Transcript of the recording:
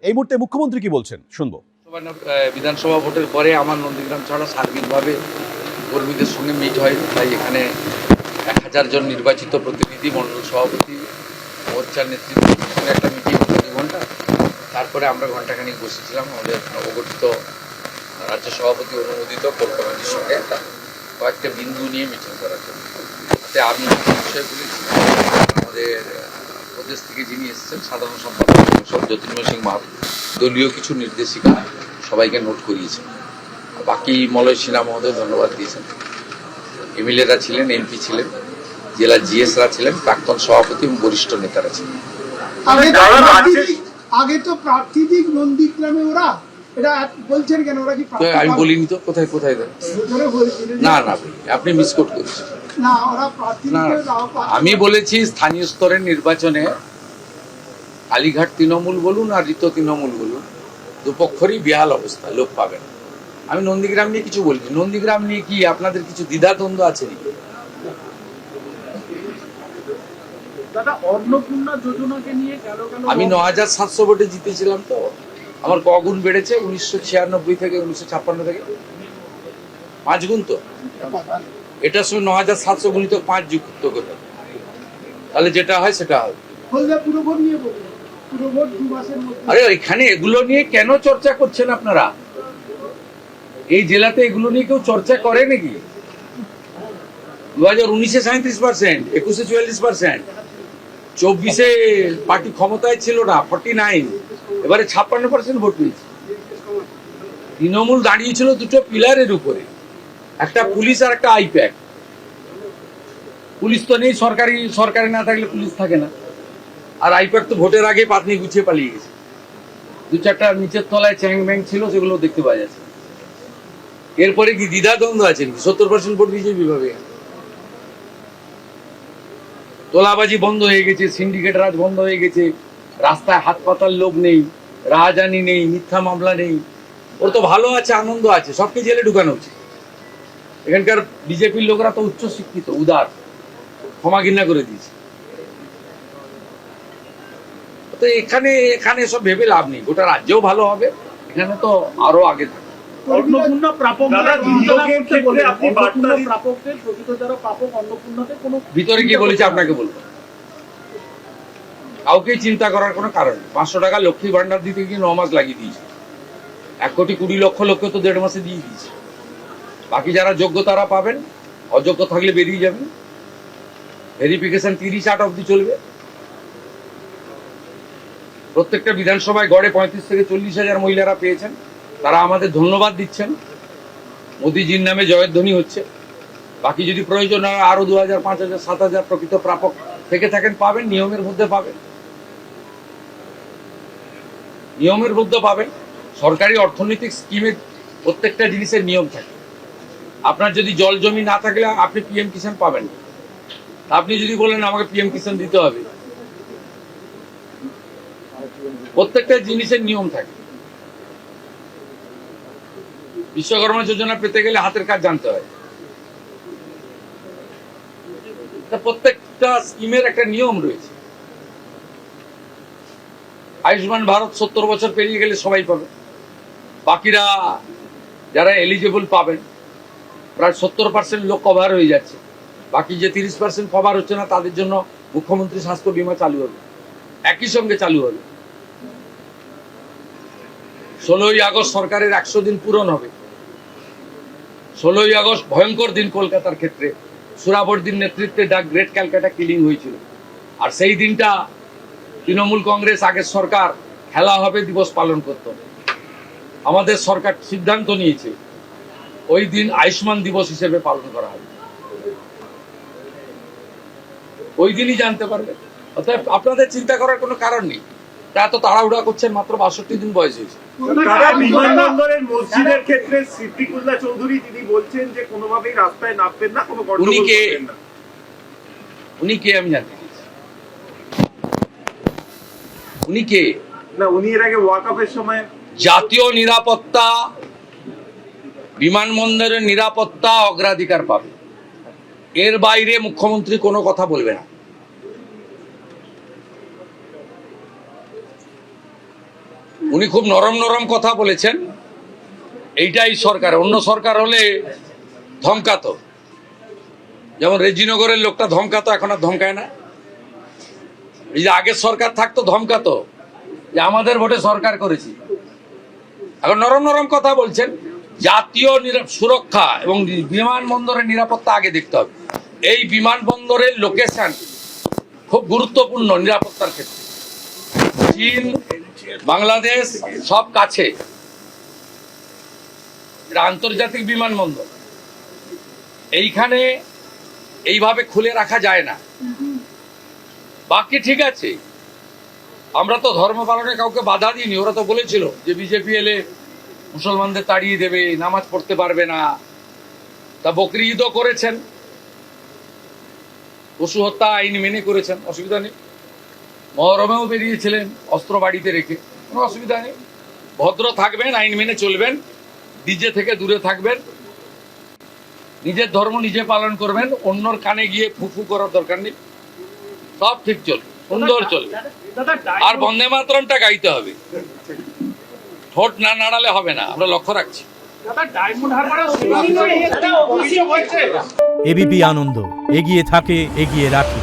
এই মুহূর্তে মুখ্যমন্ত্রী কি বলছেন শুনবো। বিধানসভা ভোটের পরে আমার নন্দীগ্রাম ছাড়া সার্বিকভাবে কর্মীদের সঙ্গে মিট হয়, তাই এখানে 1000 জন নির্বাচিত প্রতিনিধি, মণ্ডল সভাপতি, মোর্চার নেতৃত্বের সঙ্গে একটা মিটিং হলো 2 ঘন্টা। তারপরে আমরা ঘন্টাখানিক বসেছিলাম আমাদের নবগঠিত রাজ্য সভাপতি অনুমোদিত কোর কমিটির সঙ্গে একটা কয়েকটা বিন্দু নিয়ে মিটিং করার জন্য। তাতে আমি বিষয় বলেছি, আমাদের প্রদেশ থেকে যিনি এসেছেন সাধারণ সম্পাদক জ্যোতির্ময় সিং মাহাতো দলীয় কিছু নির্দেশিকা সবাইকে নোট করিয়েছেন। বাকি মলয় সিনহা মহোদয় ধন্যবাদ দিয়েছেন। এমএলএরা ছিলেন, এমপি ছিলেন, জেলা জিএসরা ছিলেন, প্রাক্তন সভাপতি এবং বরিষ্ঠ নেতারা ছিলেন। আগে তো প্রার্থীদিক নন্দীগ্রামে ওরা এটা বলছেন কেন? ওরা কি আমি বলিনি তো, কোথায় কোথায় দেন? না না, আপনি মিসকোট করেছেন। না, ওরা প্রার্থী না, আমি বলেছি স্থানীয় স্তরের নির্বাচনে কালীঘাট তৃণমূল বলুন আর ঋত তৃণমূল বলুন, দুপক্ষরই বেহাল অবস্থা, লোক পাবেন। আমি নন্দীগ্রাম নিয়ে কিছু বলছি। নন্দীগ্রাম নিয়ে কি আপনাদের কিছু দ্বিধাদ্বন্দ্ব আছে নাকি? আমি ৯,৭০০ ভোটে জিতেছিলাম, তো আমার কগুণ বেড়েছে 1996 থেকে 1956 থেকে 5 গুণ। তো এটার সঙ্গে ৯,৭০০ গুণিত 5 যুক্ত করে, তাহলে যেটা হয় সেটা হবে। আরে এখানে এগুলো নিয়ে কেন চর্চা করছেন আপনারা? এই জেলাতে এগুলো নিয়ে কেউ চর্চা করে নাকি? 2019-এ 37%, 21-এ 44%, 24-এ পার্টি ক্ষমতায় ছিল না, 49, এবারে 56% ভোট পেয়েছে। তৃণমূল দাঁড়িয়েছিল দুটো পিলারের উপরে, একটা পুলিশ আর একটা আইপ্যাক। পুলিশ তো নেই, সরকারি না থাকলে পুলিশ থাকে না। আর আইপ্যাক তো ভোটের আগে পাতনি গুছিয়ে পালিয়ে গেছে। 2-4টা নিচের তলায় চ্যাং ব্যাং ছিল, সেগুলো দেখতে পাওয়া যাচ্ছে। এরপরে কি দ্বিধাদ্বন্দ্ব আছে নাকি? 70% ভোট বিজেপি পাবে। তোলাবাজি বন্ধ হয়ে গেছে, সিন্ডিকেট রাজ বন্ধ হয়ে গেছে, রাস্তায় হাত পাতার লোক নেই, রাহাজানি নেই, মিথ্যা মামলা নেই। ওর তো ভালো আছে, আনন্দ আছে, সবকে জেলে ঢুকানো উচিত। এখানকার বিজেপির লোকরা তো উচ্চ শিক্ষিত, উদার, ক্ষমা ঘৃণা করে দিয়েছে। তো এখানে সব ভেবে লাভ নেই। গোটা রাজ্যও ভালো হবে, এখানে তো আরো আগে থাকে। ভিতরে কি বলেছে আপনাকে বলবো? কাউকে চিন্তা করার কোনো কারণ নেই। 500 টাকা লক্ষ্মী ভান্ডার দিতে গিয়ে 9 মাস লাগিয়ে দিয়েছে। 1,20,00,000 লোককে তো 1.5 মাসে দিয়ে দিয়েছে। বাকি যারা যোগ্য তারা পাবেন, অযোগ্য থাকলে বেরিয়ে যাবেন। ভেরিফিকেশন 30-8 অব্দি চলবে। প্রত্যেকটা বিধানসভায় গড়ে 35 থেকে 40,000 মহিলারা পেয়েছেন। তারা আমাদের ধন্যবাদ দিচ্ছেন। মোদিজির নামে জয়ধ্বনি হচ্ছে। বাকি যদি প্রয়োজন হয় আরো 2,000, 5,000, 7,000 প্রকৃত প্রাপক থেকে থাকেন, পাবেন। নিয়মের মধ্যে পাবেন, নিয়মের মধ্যে পাবেন। সরকারি অর্থনৈতিক স্কিমের প্রত্যেকটা জিনিসের নিয়ম থাকে। আপনার যদি জল জমি না থাকলে আপনি পিএম কিষাণ পাবেন। আপনি যদি বলেন আমাকে পিএম কিষাণ দিতে হবে, প্রত্যেকটা জিনিসের নিয়ম থাকে। বিশ্বকর্মা যোজনা পেতে গেলে হাতের কাজ জানতে হয়। প্রত্যেকটা স্কিমের একটা নিয়ম রয়েছে। আয়ুষ্মান ভারত 70 বছর পেরিয়ে গেলে সবাই পাবে। বাকিরা যারা এলিজিবল পাবেন, প্রায় 70% লোক কভার হয়ে যাচ্ছে। বাকি যে 30% কভার হচ্ছে না, তাদের জন্য মুখ্যমন্ত্রী স্বাস্থ্য বীমা চালু হবে, একই সঙ্গে চালু হবে। 16ই আগস্ট সরকারের 100 দিন পূরণ হবে। 16ই আগস্ট ভয়ঙ্কর দিন কলকাতার ক্ষেত্রে। সুরাবর্দির নেতৃত্বে দ্য গ্রেট ক্যালকাটা কিলিং হয়েছিল। আর সেই দিনটা তৃণমূল কংগ্রেস আগের সরকার খেলা হবে দিবস পালন করত। আমাদের সরকার সিদ্ধান্ত নিয়েছে ওই দিন আয়ুষ্মান দিবস হিসেবে পালন করা হবে। ওই দিনই জানতে পারবে। অর্থাৎ আপনাদের চিন্তা করার কোনো কারণ নেই। তা এত তাড়াহুড়া করছেন, মাত্র 62 দিন বয়স হয়েছে। বিমানবন্দরের মসজিদের ক্ষেত্রে সিদ্দিকুল্লাহ চৌধুরী তিনি বলছেন যে কোনোভাবেই রাস্তায় নামবেন না, কোনো গন্ডগোল করবেন না। উনি কে আমি জানতে চাইছি? উনি কে? না, উনি এর আগে ওয়াকফের সময় জাতীয় নিরাপত্তা, বিমানবন্দরের নিরাপত্তা অগ্রাধিকার পাবে। এর বাইরে মুখ্যমন্ত্রী কোনো কথা বলবে না। উনি খুব নরম নরম কথা বলেছেন। এইটাই সরকার, অন্য সরকার হলে ধমকাতো, যেমন রেজিনগরের লোকটা ধমকাতো, এখন আর ধমকায় না। এই যে আগের সরকার থাকতো ধমকাতো যে আমাদের ভোটে সরকার করেছি, এখন নরম নরম কথা বলছেন। জাতীয় সুরক্ষা এবং বিমানবন্দরের নিরাপত্তা আগে দেখতে হবে। এই বিমানবন্দরের লোকেশন খুব গুরুত্বপূর্ণ নিরাপত্তার ক্ষেত্রে। চীন, বাংলাদেশ সব কাছে, এটা আন্তর্জাতিক বিমানবন্দর। এইখানে এইভাবে খুলে রাখা যায় না। বাকি ঠিক আছে, আমরা তো ধর্ম পালনে কাউকে বাধা দিইনি। ওরা তো বলেছিল যে বিজেপি এলে মুসলমানদের তাড়িয়ে দেবে, নামাজ পড়তে পারবে না। তা বকরি ঈদও করেছেন, পশু হত্যা আইন মেনে করেছেন, অসুবিধা নেই। মহরমেও বেরিয়েছিলেন অস্ত্র বাড়িতে রেখে, কোনো অসুবিধা নেই। ভদ্র থাকবেন, আইন মেনে চলবেন, ডিজে থেকে দূরে থাকবেন, নিজের ধর্ম নিজে পালন করবেন, অন্যর কানে গিয়ে ফুফু করার দরকার নেই। সব ঠিক চলবে, সুন্দর চলবে। আর বন্দে মাতরমটা গাইতে হবে, ঠোঁট না নাড়ালে হবে না, আমরা লক্ষ্য রাখছি। এবিপি আনন্দ, এগিয়ে থাকে, এগিয়ে রাখে।